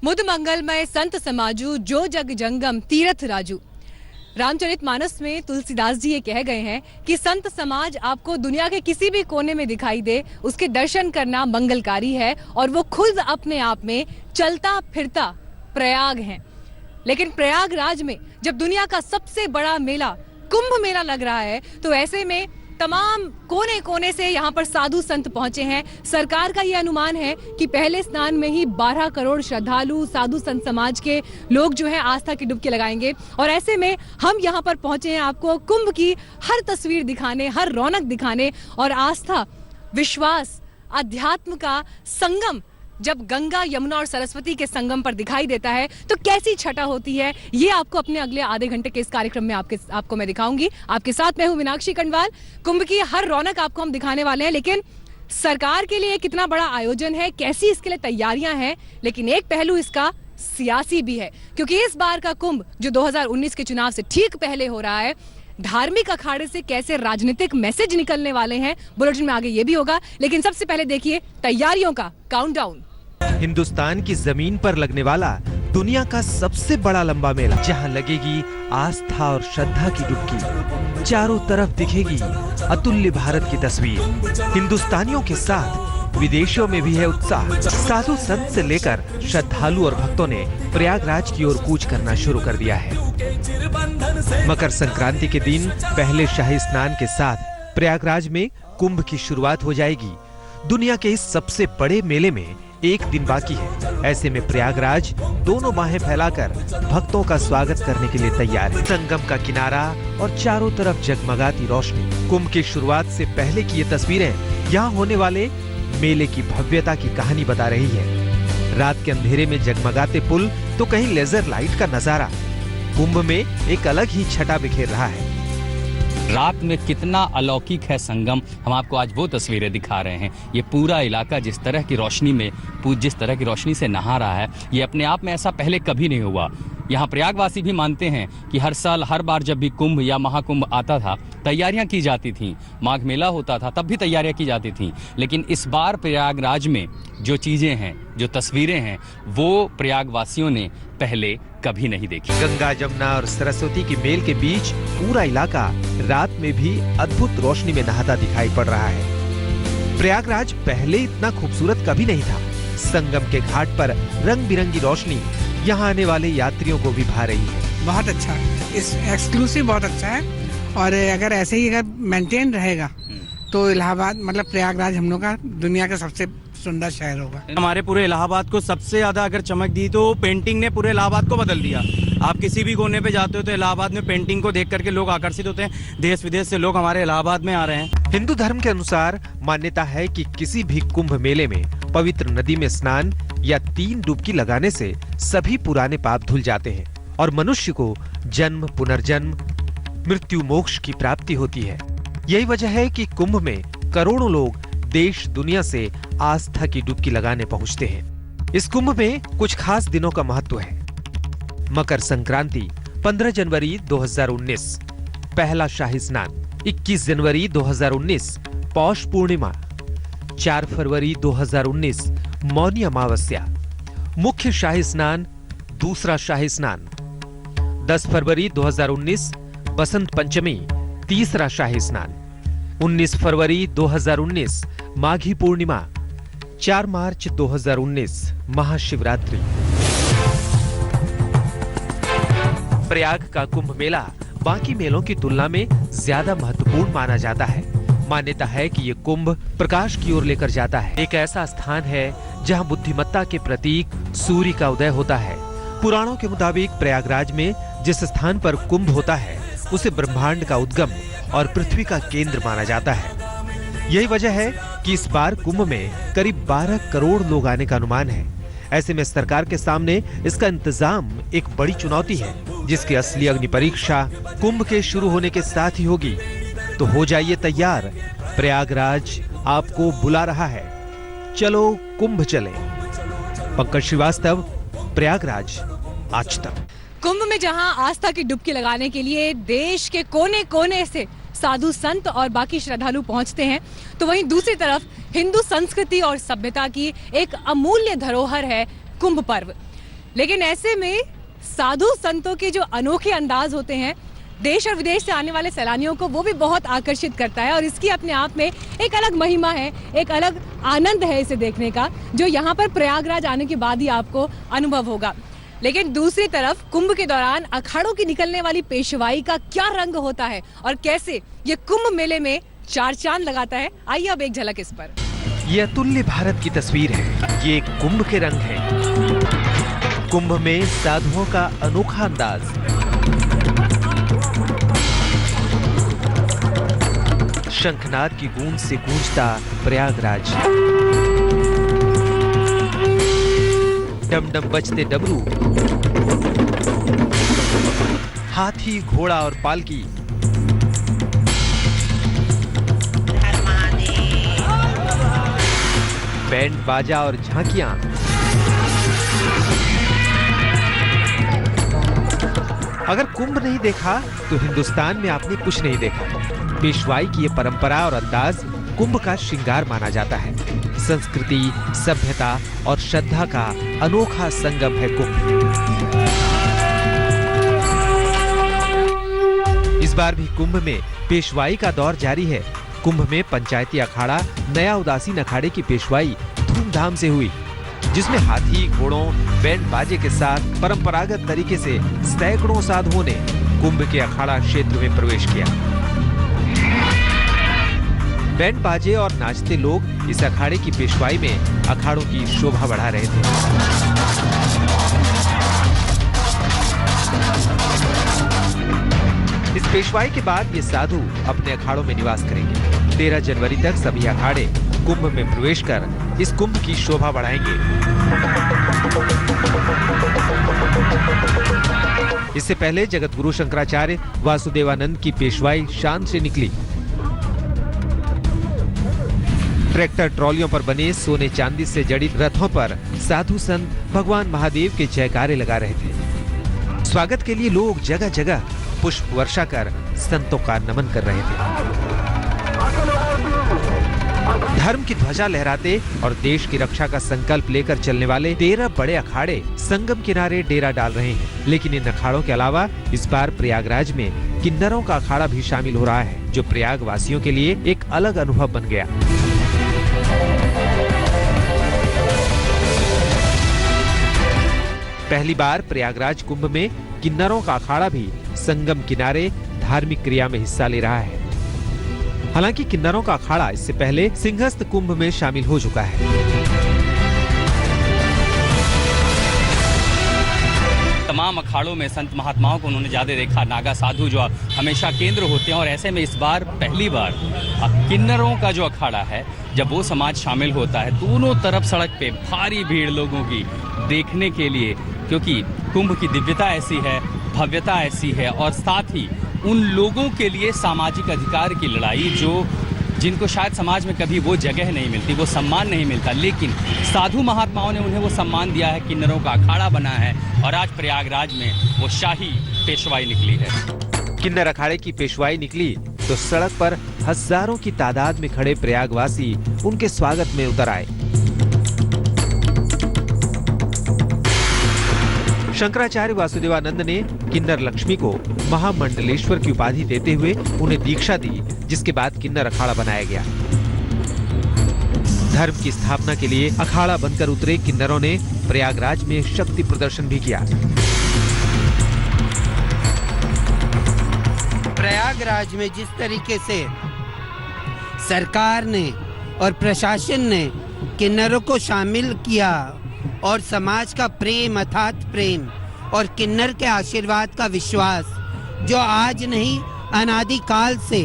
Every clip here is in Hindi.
मुद मंगलमय संत समाजू जो जग जंगम तीर्थ राजू। रामचरितमानस में तुलसीदास जी ये कह गए हैं कि संत समाज आपको दुनिया के किसी भी कोने में दिखाई दे, उसके दर्शन करना मंगलकारी है और वो खुद अपने आप में चलता फिरता प्रयाग है। लेकिन प्रयागराज में जब दुनिया का सबसे बड़ा मेला कुंभ मेला लग रहा है, तो ऐसे में तमाम कोने कोने से यहाँ पर साधु संत पहुंचे हैं। सरकार का ये अनुमान है कि पहले स्नान में ही 12 करोड़ श्रद्धालु साधु संत समाज के लोग जो हैं आस्था की डुबकी लगाएंगे। और ऐसे में हम यहाँ पर पहुंचे हैं आपको कुंभ की हर तस्वीर दिखाने, हर रौनक दिखाने। और आस्था, विश्वास, अध्यात्म का संगम जब गंगा, यमुना और सरस्वती के संगम पर दिखाई देता है तो कैसी छटा होती है, ये आपको अपने अगले आधे घंटे के इस कार्यक्रम में आपको मैं दिखाऊंगी। आपके साथ मैं हूं मीनाक्षी कंडवाल। कुंभ की हर रौनक आपको हम दिखाने वाले हैं, लेकिन सरकार के लिए कितना बड़ा आयोजन है, कैसी इसके लिए तैयारियां हैं, लेकिन एक पहलू इसका सियासी भी है, क्योंकि इस बार का कुंभ जो 2019 के चुनाव से ठीक पहले हो रहा है, धार्मिक अखाड़े से कैसे राजनीतिक मैसेज निकलने वाले हैं, बुलेटिन में आगे ये भी होगा। लेकिन सबसे पहले देखिए तैयारियों का काउंटडाउन। हिंदुस्तान की जमीन पर लगने वाला दुनिया का सबसे बड़ा लंबा मेला, जहां लगेगी आस्था और श्रद्धा की डुबकी। चारों तरफ दिखेगी अतुल्य भारत की तस्वीर। हिंदुस्तानियों के साथ विदेशों में भी है उत्साह। साधु संत से लेकर श्रद्धालु और भक्तों ने प्रयागराज की ओर कूच करना शुरू कर दिया है। मकर संक्रांति के दिन पहले शाही स्नान के साथ प्रयागराज में कुंभ की शुरुआत हो जाएगी। दुनिया के इस सबसे बड़े मेले में एक दिन बाकी है। ऐसे में प्रयागराज दोनों बाहें फैलाकर भक्तों का स्वागत करने के लिए तैयार है। संगम का किनारा और चारों तरफ जगमगाती रोशनी। कुंभ की शुरुआत से पहले की ये तस्वीरें यहाँ होने वाले मेले की भव्यता की कहानी बता रही है। रात के अंधेरे में जगमगाते पुल तो कहीं लेजर लाइट का नजारा कुंभ में एक अलग ही छटा बिखेर रहा है। रात में कितना अलौकिक है संगम, हम आपको आज वो तस्वीरें दिखा रहे हैं। ये पूरा इलाका जिस तरह की रोशनी से नहा रहा है, ये अपने आप में ऐसा पहले कभी नहीं हुआ। यहाँ प्रयागवासी भी मानते हैं कि हर साल हर बार जब भी कुंभ या महाकुंभ आता था, तैयारियां की जाती थीं। माघ मेला होता था तब भी तैयारियां की जाती थीं। लेकिन इस बार प्रयागराज में जो चीजें हैं, जो तस्वीरें हैं, वो प्रयागवासियों ने पहले कभी नहीं देखी। गंगा, जमुना और सरस्वती की मेल के बीच पूरा इलाका रात में भी अद्भुत रोशनी में नहाता दिखाई पड़ रहा है। प्रयागराज पहले इतना खूबसूरत कभी नहीं था। संगम के घाट पर रंग बिरंगी रोशनी यहाँ आने वाले यात्रियों को भी भा रही है। बहुत अच्छा, इस एक्सक्लूसिव बहुत अच्छा है। और अगर ऐसे ही अगर मेंटेन रहेगा तो इलाहाबाद मतलब प्रयागराज हम लोग का दुनिया का सबसे सुंदर शहर होगा। हमारे पूरे इलाहाबाद को सबसे ज्यादा अगर चमक दी तो पेंटिंग ने पूरे इलाहाबाद को बदल दिया। आप किसी भी कोने पे जाते हो तो इलाहाबाद में पेंटिंग को देख करके लोग आकर्षित होते हैं। देश विदेश से लोग हमारे इलाहाबाद में आ रहे हैं। हिंदू धर्म के अनुसार मान्यता है कि किसी भी कुंभ मेले में पवित्र नदी में स्नान या 3 डुबकी लगाने से सभी पुराने पाप धुल जाते हैं और मनुष्य को जन्म, पुनर्जन्म, मृत्यु, मोक्ष की प्राप्ति होती है। यही वजह है कि कुंभ में करोड़ों लोग देश दुनिया से आस्था की डुबकी लगाने पहुंचते हैं। इस कुंभ में कुछ खास दिनों का महत्व है। मकर संक्रांति 15 जनवरी 2019, पहला शाही स्नान 21 जनवरी 2019, पौष पूर्णिमा 4 फरवरी 2019, मौनी अमावस्या, मुख्य शाही स्नान, दूसरा शाही स्नान 10 फरवरी 2019, बसंत पंचमी, तीसरा शाही स्नान 19 फरवरी 2019, माघी पूर्णिमा, 4 मार्च 2019, महाशिवरात्रि। प्रयाग का कुंभ मेला बाकी मेलों की तुलना में ज्यादा महत्वपूर्ण माना जाता है। मान्यता है कि ये कुंभ प्रकाश की ओर लेकर जाता है। एक ऐसा स्थान है जहां बुद्धिमत्ता के प्रतीक सूर्य का उदय होता है। पुराणों के मुताबिक प्रयागराज में जिस स्थान पर कुंभ होता है उसे ब्रह्मांड का उद्गम और पृथ्वी का केंद्र माना जाता है। यही वजह है कि इस बार कुंभ में करीब 12 करोड़ लोग आने का अनुमान है। ऐसे में सरकार के सामने इसका इंतजाम एक बड़ी चुनौती है, जिसकी असली अग्नि परीक्षा कुंभ के शुरू होने के साथ ही होगी। तो हो जाइए तैयार, प्रयागराज आपको बुला रहा है। चलो कुंभ चले। पंकज श्रीवास्तव, प्रयागराज, आज तक। कुंभ में जहां आस्था की डुबकी लगाने के लिए देश के कोने कोने से साधु संत और बाकी श्रद्धालु पहुंचते हैं, तो वहीं दूसरी तरफ हिंदू संस्कृति और सभ्यता की एक अमूल्य धरोहर है कुंभ पर्व। लेकिन ऐसे में साधु संतों के जो अनोखे अंदाज होते हैं, देश और विदेश से आने वाले सैलानियों को वो भी बहुत आकर्षित करता है और इसकी अपने आप में एक अलग महिमा है, एक अलग आनंद है इसे देखने का, जो यहाँ पर प्रयागराज आने के बाद ही आपको अनुभव होगा। लेकिन दूसरी तरफ कुंभ के दौरान अखाड़ों की निकलने वाली पेशवाई का क्या रंग होता है और कैसे ये कुंभ मेले में चार चांद लगाता है, आइए अब एक झलक इस पर। ये अतुल्य भारत की तस्वीर है, ये कुंभ के रंग है। कुंभ में साधुओं का अनोखा अंदाज, शंखनाद की गूंज से गूंजता प्रयागराज, डमडम बजते डमरू, हाथी घोड़ा और पालकी, बैंड बाजा और झांकियां, अगर कुंभ नहीं देखा तो हिंदुस्तान में आपने कुछ नहीं देखा। पेशवाई की ये परंपरा और अंदाज कुंभ का श्रृंगार माना जाता है। संस्कृति, सभ्यता और श्रद्धा का अनोखा संगम है कुंभ। इस बार भी कुंभ में पेशवाई का दौर जारी है। कुंभ में पंचायती अखाड़ा नया उदासीन अखाड़े की पेशवाई धूमधाम से हुई, जिसमें हाथी घोड़ों बैंड बाजे के साथ परंपरागत तरीके से सैकड़ों साधुओं ने कुंभ के अखाड़ा क्षेत्र में प्रवेश किया। बैंड बाजे और नाचते लोग इस अखाड़े की पेशवाई में अखाड़ों की शोभा बढ़ा रहे थे। इस पेशवाई के बाद ये साधु अपने अखाड़ों में निवास करेंगे। 13 जनवरी तक सभी अखाड़े कुंभ में प्रवेश कर इस कुंभ की शोभा बढ़ाएंगे। इससे पहले जगत गुरु शंकराचार्य वासुदेवानंद की पेशवाई शान से निकली। ट्रैक्टर ट्रॉलियों पर बने सोने चांदी से जड़ित रथों पर साधु संत भगवान महादेव के जयकारे लगा रहे थे। स्वागत के लिए लोग जगह जगह पुष्प वर्षा कर संतों का नमन कर रहे थे। धर्म की ध्वजा लहराते और देश की रक्षा का संकल्प लेकर चलने वाले 13 बड़े अखाड़े संगम किनारे डेरा डाल रहे हैं। लेकिन इन अखाड़ों के अलावा इस बार प्रयागराज में किन्नरों का अखाड़ा भी शामिल हो रहा है, जो प्रयाग वासियों के लिए एक अलग अनुभव बन गया। पहली बार प्रयागराज कुंभ में किन्नरों का अखाड़ा भी संगम किनारे धार्मिक क्रिया में हिस्सा ले रहा है। हालांकि किन्नरों का अखाड़ा इससे पहले सिंहस्थ कुंभ में शामिल हो चुका है। तमाम अखाड़ों में संत महात्माओं को उन्होंने ज्यादा देखा, नागा साधु जो हमेशा केंद्र होते हैं, और ऐसे में इस बार पहली बार किन्नरों का जो अखाड़ा है, जब वो समाज शामिल होता है, दोनों तरफ सड़क पे भारी भीड़ लोगों की देखने के लिए, क्योंकि कुंभ की दिव्यता ऐसी है, भव्यता ऐसी है, और साथ ही उन लोगों के लिए सामाजिक अधिकार की लड़ाई जो जिनको शायद समाज में कभी वो जगह नहीं मिलती, वो सम्मान नहीं मिलता, लेकिन साधु महात्माओं ने उन्हें वो सम्मान दिया है। किन्नरों का अखाड़ा बना है और आज प्रयागराज में वो शाही पेशवाई निकली है। किन्नर अखाड़े की पेशवाई निकली तो सड़क पर हजारों की तादाद में खड़े प्रयागवासी उनके स्वागत में उतर आए। शंकराचार्य वासुदेवानंद ने किन्नर लक्ष्मी को महामंडलेश्वर की उपाधि देते हुए उन्हें दीक्षा दी, जिसके बाद किन्नर अखाड़ा बनाया गया। धर्म की स्थापना के लिए अखाड़ा बनकर उतरे किन्नरों ने प्रयागराज में शक्ति प्रदर्शन भी किया। प्रयागराज में जिस तरीके से सरकार ने और प्रशासन ने किन्नरों को शामिल किया और समाज का प्रेम, अथात प्रेम और किन्नर के आशीर्वाद का विश्वास जो आज नहीं अनादिकाल से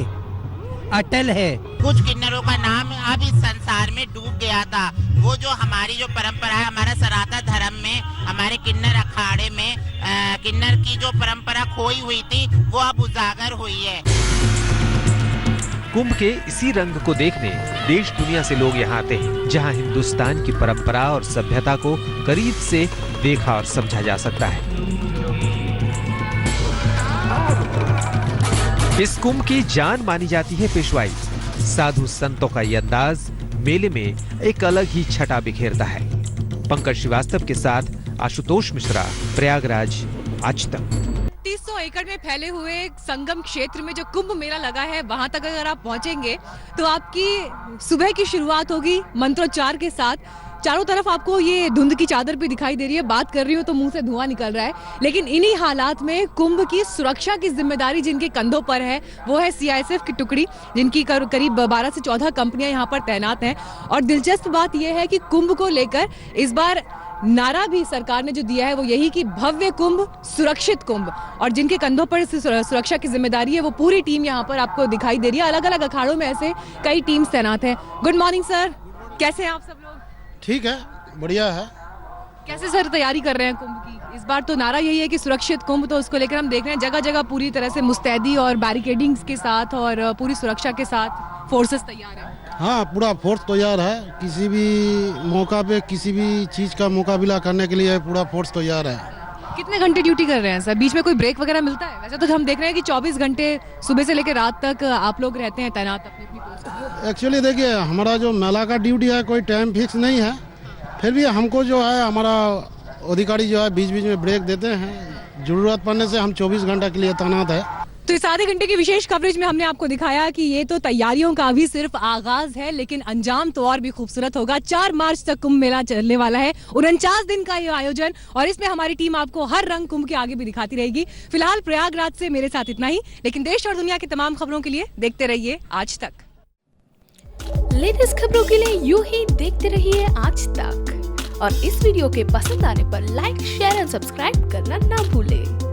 अटल है। कुछ किन्नरों का नाम अब इस संसार में डूब गया था। वो जो हमारी जो परंपरा है, हमारा सनातन धर्म में, हमारे किन्नर अखाड़े में किन्नर की जो परंपरा खोई हुई थी, वो अब उजागर हुई है। कुंभ के इसी रंग को देखने देश दुनिया से लोग यहाँ आते हैं, जहाँ हिंदुस्तान की परंपरा और सभ्यता को करीब से देखा और समझा जा सकता है। इस कुंभ की जान मानी जाती है पेशवाई। साधु संतों का ये अंदाज मेले में एक अलग ही छटा बिखेरता है। पंकज श्रीवास्तव के साथ आशुतोष मिश्रा, प्रयागराज, आज तक। 300 एकड़ में फैले हुए संगम क्षेत्र में जो कुंभ मेला लगा है, वहां तक अगर आप पहुंचेंगे तो आपकी सुबह की शुरुआत होगी मंत्रोच्चार के साथ। चारों तरफ आपको ये धुंध की चादर भी दिखाई दे रही है, बात कर रही हूँ तो मुंह से धुआं निकल रहा है। लेकिन इन्हीं हालात में कुंभ की सुरक्षा की जिम्मेदारी जिनके कंधों पर है वो है सीआईएसएफ की टुकड़ी, जिनकी करीब 12 से 14 कंपनियां यहाँ पर तैनात हैं। और दिलचस्प बात यह है कि कुंभ को लेकर इस बार नारा भी सरकार ने जो दिया है वो यही कि भव्य कुंभ, सुरक्षित कुंभ। और जिनके कंधों पर सुरक्षा की जिम्मेदारी है वो पूरी टीम यहाँ पर आपको दिखाई दे रही है। अलग अलग अखाड़ों में ऐसे कई टीम्स तैनात हैं। गुड मॉर्निंग सर, कैसे हैं आप सब लोग? ठीक है, बढ़िया है। कैसे सर तैयारी कर रहे हैं कुंभ की? इस बार तो नारा यही है कि सुरक्षित कुंभ, तो उसको लेकर हम देख रहे हैं जगह जगह पूरी तरह से मुस्तैदी और बैरिकेडिंग्स के साथ और पूरी सुरक्षा के साथ फोर्सेस तैयार हैं। हाँ, पूरा फोर्स तैयार है। किसी भी मौका पे किसी भी चीज का मुकाबला करने के लिए पूरा फोर्स तैयार है। कितने घंटे ड्यूटी कर रहे हैं सर? बीच में कोई ब्रेक वगैरह मिलता है? वैसे तो हम देख रहे हैं कि 24 घंटे सुबह से लेकर रात तक आप लोग रहते हैं तैनात अपनी अपनी पोस्ट पर। एक्चुअली देखिए, हमारा जो मेला का ड्यूटी है कोई टाइम फिक्स नहीं है, फिर भी हमको जो है हमारा अधिकारी जो है बीच बीच में ब्रेक देते हैं। जरूरत पड़ने से हम 24 घंटा के लिए तैनात है। तो इस आधे घंटे की विशेष कवरेज में हमने आपको दिखाया कि ये तो तैयारियों का भी सिर्फ आगाज है, लेकिन अंजाम तो और भी खूबसूरत होगा। 4 मार्च तक कुंभ मेला चलने वाला है, 49 दिन का ये आयोजन, और इसमें हमारी टीम आपको हर रंग कुंभ के आगे भी दिखाती रहेगी। फिलहाल प्रयागराज से मेरे साथ इतना ही, लेकिन देश और दुनिया की तमाम खबरों के लिए देखते रहिए आज तक। लेटेस्ट खबरों के लिए यूं ही देखते रहिए आज तक, और इस वीडियो के पसंद आने पर लाइक, शेयर और सब्सक्राइब करना ना भूलें।